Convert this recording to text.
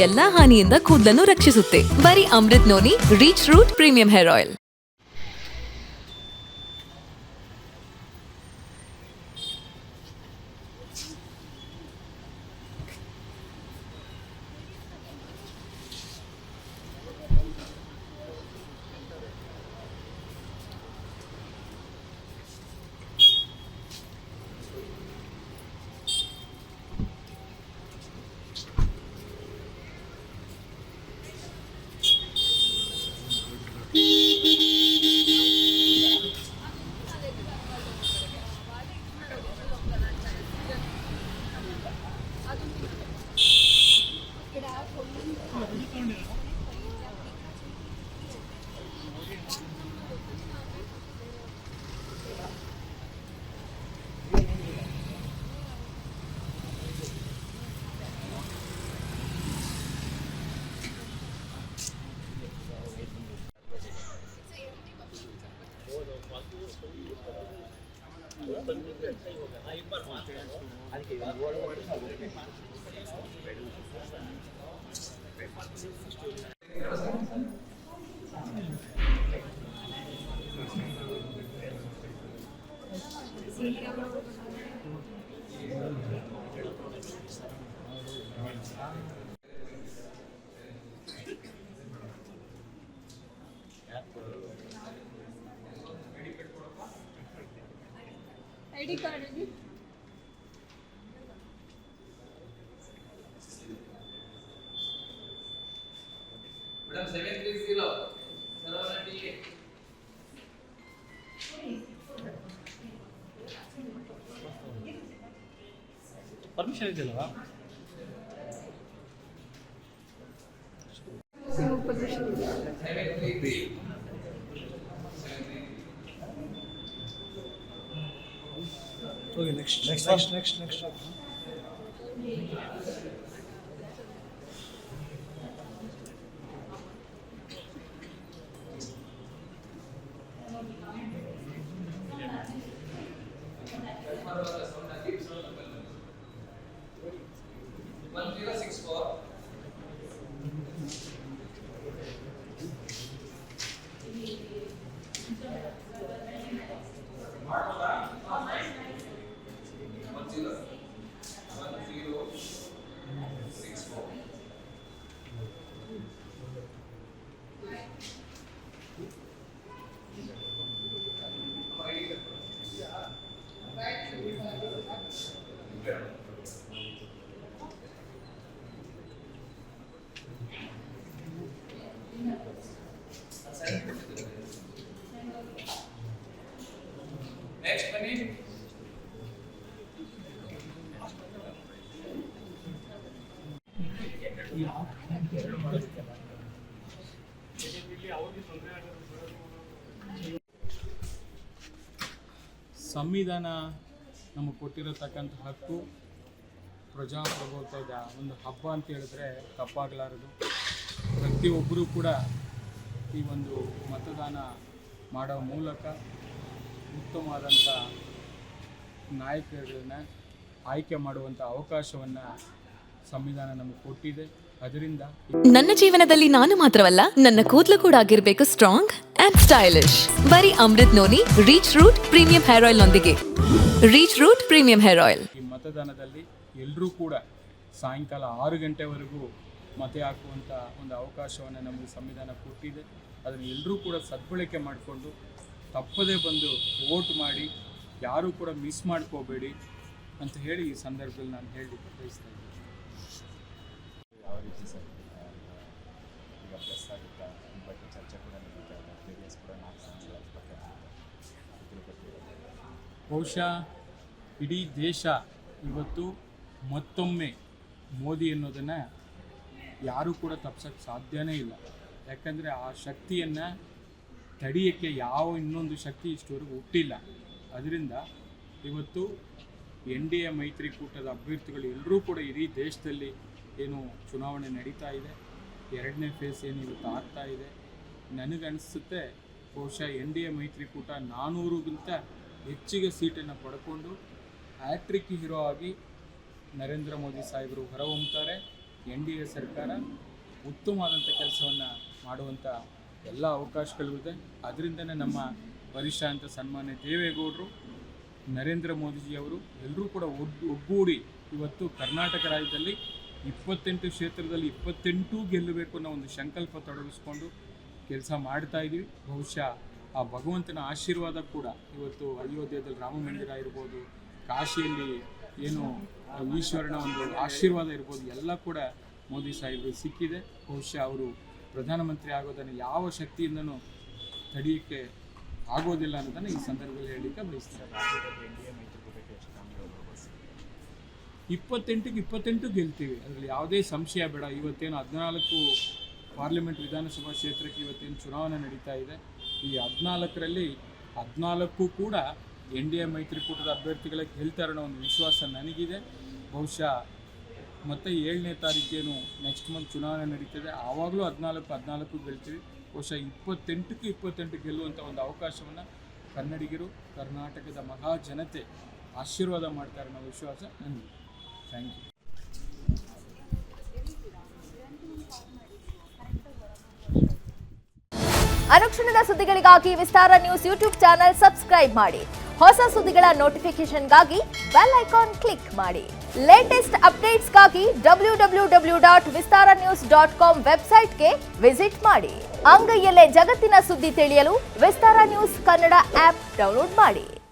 ಎಲ್ಲಾ ಹಾನಿಯಿಂದ ಕೂದಲನ್ನು ರಕ್ಷಿಸುತ್ತೆ. ಬರೀ Amrut noni reach root premium hair oil. ID card ಇದೆ. ಮೇಡಮ್ 730 ಸರ್ವನ ಟಿಕೆ ಪರ್ಮಿಷನ್ ಇದೆಯಲ್ವಾ? ಪರ್ಮಿಷನ್ ಇದೆ. 733 ಓಕೆ, ನೆಕ್ಸ್ಟ್ ನೆಕ್ಸ್ಟ್ ಬನ್ನಿ. ಸಂವಿಧಾನ ನಮಗೆ ಕೊಟ್ಟಿರತಕ್ಕಂಥ ಹಕ್ಕು ಪ್ರಜಾಪ್ರಭುತ್ವದ ಒಂದು ಹಬ್ಬ ಅಂತ ಹೇಳಿದ್ರೆ ತಪ್ಪಾಗಲಾರದು. ಪ್ರತಿಯೊಬ್ಬರೂ ಕೂಡ ಈ ಒಂದು ಮತದಾನ ಮಾಡೋ ಮೂಲಕ ಉತ್ತಮವಾದಂಥ ನಾಯಕರನ್ನ ಆಯ್ಕೆ ಮಾಡುವಂಥ ಅವಕಾಶವನ್ನು ಸಂವಿಧಾನ ನಮಗೆ ಕೊಟ್ಟಿದೆ. ಅದರಿಂದ ನನ್ನ ಜೀವನದಲ್ಲಿ ನಾನು ಮಾತ್ರವಲ್ಲ, ನನ್ನ ಕೂದಲು ಕೂಡ ಆಗಿರ್ಬೇಕು ಸ್ಟ್ರಾಂಗ್ ಅಂಡ್ ಸ್ಟೈಲಿಶ್. ಬರೀ Amrut noni reach root premium hair oil ನೊಂದಿಗೆ. Reach root premium hair oil. ಈ ಮತದಾನದಲ್ಲಿ ಎಲ್ಲರೂ ಕೂಡ ಸಾಯಂಕಾಲ 6 ಗಂಟೆವರೆಗೂ ಮತ ಹಾಕುವಂಥ ಒಂದು ಅವಕಾಶವನ್ನು ನಮಗೆ ಸಂವಿಧಾನ ಕೊಟ್ಟಿದೆ. ಅದನ್ನು ಎಲ್ಲರೂ ಕೂಡ ಸದ್ಬಳಕೆ ಮಾಡಿಕೊಂಡು ತಪ್ಪದೇ ಬಂದು ವೋಟ್ ಮಾಡಿ, ಯಾರೂ ಕೂಡ ಮಿಸ್ ಮಾಡ್ಕೋಬೇಡಿ ಅಂತ ಹೇಳಿ ಈ ಸಂದರ್ಭದಲ್ಲಿ ನಾನು ಹೇಳಲಿಕ್ಕೆ ಬಯಸ್ತಾ ಇದ್ದೀನಿ. ಯಾವ ರೀತಿ ಸರ್ ಈಗ ಪ್ಲಸ್ ಆಗುತ್ತಾ ಈ ಬಗ್ಗೆ ಚರ್ಚೆ ಕೂಡ ನಡೀತಾ ಇದೆ. ಜೆಡಿಎಸ್ ಕೂಡ 4 ಸಂಸ್ಥೆಗಳ ಬಗ್ಗೆ ಬಹುಶಃ ಇಡೀ ದೇಶ ಇವತ್ತು ಮತ್ತೊಮ್ಮೆ ಮೋದಿ ಅನ್ನೋದನ್ನು ಯಾರೂ ಕೂಡ ತಪ್ಪಿಸೋಕ್ಕೆ ಸಾಧ್ಯನೇ ಇಲ್ಲ. ಯಾಕಂದರೆ ಆ ಶಕ್ತಿಯನ್ನು ತಡೆಯೋಕ್ಕೆ ಯಾವ ಇನ್ನೊಂದು ಶಕ್ತಿ ಇಷ್ಟವರೆಗೂ ಹುಟ್ಟಿಲ್ಲ. ಅದರಿಂದ ಇವತ್ತು NDA ಮೈತ್ರಿಕೂಟದ ಅಭ್ಯರ್ಥಿಗಳು ಎಲ್ಲರೂ ಕೂಡ ಇಡೀ ದೇಶದಲ್ಲಿ ಏನು ಚುನಾವಣೆ ನಡೀತಾ ಇದೆ, 2ನೇ ಫೇಸ್ ಏನು ಇವತ್ತು ಆಗ್ತಾ ಇದೆ, ನನಗನ್ನಿಸುತ್ತೆ ಬಹುಶಃ NDA ಮೈತ್ರಿಕೂಟ 400ಗಿಂತ ಹೆಚ್ಚಿಗೆ ಸೀಟನ್ನು ಪಡ್ಕೊಂಡು ಹ್ಯಾಟ್ರಿಕ್ ಹೀರೋ ಆಗಿ ನರೇಂದ್ರ ಮೋದಿ ಸಾಹೇಬರು ಹೊರಹೊಮ್ಮುತ್ತಾರೆ. NDA ಸರ್ಕಾರ ಉತ್ತಮವಾದಂಥ ಕೆಲಸವನ್ನು ಮಾಡುವಂಥ ಎಲ್ಲ ಅವಕಾಶಗಳಿದೆ. ಅದರಿಂದನೇ ನಮ್ಮ ವರಿಷ್ಠ ಅಂತ ಸನ್ಮಾನ್ಯ ದೇವೇಗೌಡರು, ನರೇಂದ್ರ ಮೋದಿಜಿಯವರು ಎಲ್ಲರೂ ಕೂಡ ಒಗ್ಗೂಡಿ ಇವತ್ತು ಕರ್ನಾಟಕ ರಾಜ್ಯದಲ್ಲಿ 28 ಕ್ಷೇತ್ರದಲ್ಲಿ 28 ಗೆಲ್ಲಬೇಕು ಅನ್ನೋ ಒಂದು ಸಂಕಲ್ಪ ತೊಡಗಿಸ್ಕೊಂಡು ಕೆಲಸ ಮಾಡ್ತಾ ಇದ್ದೀವಿ. ಬಹುಶಃ ಆ ಭಗವಂತನ ಆಶೀರ್ವಾದ ಕೂಡ ಇವತ್ತು ಅಯೋಧ್ಯೆಯಲ್ಲಿ ರಾಮ ಮಂದಿರ ಇರ್ಬೋದು, ಕಾಶಿಯಲ್ಲಿ ಏನು ಈಶ್ವರನ ಒಂದು ಆಶೀರ್ವಾದ ಇರ್ಬೋದು, ಎಲ್ಲ ಕೂಡ ಮೋದಿ ಸಾಹೇಬರು ಸಿಕ್ಕಿದೆ. ಬಹುಶಃ ಅವರು ಪ್ರಧಾನಮಂತ್ರಿ ಆಗೋದನ್ನು ಯಾವ ಶಕ್ತಿಯಿಂದನೂ ತಡೆಯೋಕ್ಕೆ ಆಗೋದಿಲ್ಲ ಅನ್ನೋದನ್ನು ಈ ಸಂದರ್ಭದಲ್ಲಿ ಹೇಳಲಿಕ್ಕೆ ಬಯಸ್ತಾರೆ. ರಾಜ್ಯದಲ್ಲಿ NDA ಮೈತ್ರಿಕೂಟಕ್ಕೆ ಎಷ್ಟು ಸ್ಥಾನಗಳು ಬರ್ಬೋದು? 28ಕ್ಕೆ 28 ಗೆಲ್ತೀವಿ, ಅದರಲ್ಲಿ ಯಾವುದೇ ಸಂಶಯ ಬೇಡ. ಇವತ್ತೇನು 14 ಪಾರ್ಲಿಮೆಂಟ್ ವಿಧಾನಸಭಾ ಕ್ಷೇತ್ರಕ್ಕೆ ಇವತ್ತೇನು ಚುನಾವಣೆ ನಡೀತಾ ಇದೆ, ಈ 14ರಲ್ಲಿ 14 ಕೂಡ NDA ಮೈತ್ರಿಕೂಟದ ಅಭ್ಯರ್ಥಿಗಳೇ ಗೆಲ್ತಾರೆ ಅನ್ನೋ ಒಂದು ವಿಶ್ವಾಸ ನನಗಿದೆ. ಬಹುಶಃ ಮತ್ತು 7ನೇ ತಾರೀಕೇನು ನೆಕ್ಸ್ಟ್ ಮಂತ್ ಚುನಾವಣೆ ನಡೀತದೆ, ಆವಾಗಲೂ 14 ಗೆಲ್ತೀವಿ. ಬಹುಶಃ 28ಕ್ಕೆ 28 ಗೆಲ್ಲುವಂಥ ಒಂದು ಅವಕಾಶವನ್ನು ಕನ್ನಡಿಗರು, ಕರ್ನಾಟಕದ ಮಹಾ ಜನತೆ ಆಶೀರ್ವಾದ ಮಾಡ್ತಾರೆ ಅನ್ನೋ ವಿಶ್ವಾಸ ನನಗೆ. Thank you. ಅನುಕ್ಷಣದ ಸುದ್ದಿಗಳಿಗಾಗಿ Vistara news YouTube channel subscribe ಮಾಡಿ. ಹೊಸ ಸುದ್ದಿಗಳ ನೋಟಿಫಿಕೇಶನ್ಗಾಗಿ ಬೆಲ್ ಐಕಾನ್ ಕ್ಲಿಕ್ ಮಾಡಿ. ಲೇಟೆಸ್ಟ್ ಅಪ್ಡೇಟ್ಸ್ಗಾಗಿ www.vistaranews.com ವೆಬ್ಸೈಟ್ಗೆ ವಿಸಿಟ್ ಮಾಡಿ. ಅಂಗೈಯಲ್ಲೇ ಜಗತ್ತಿನ ಸುದ್ದಿ ತಿಳಿಯಲು Vistara news Kannada app download ಮಾಡಿ.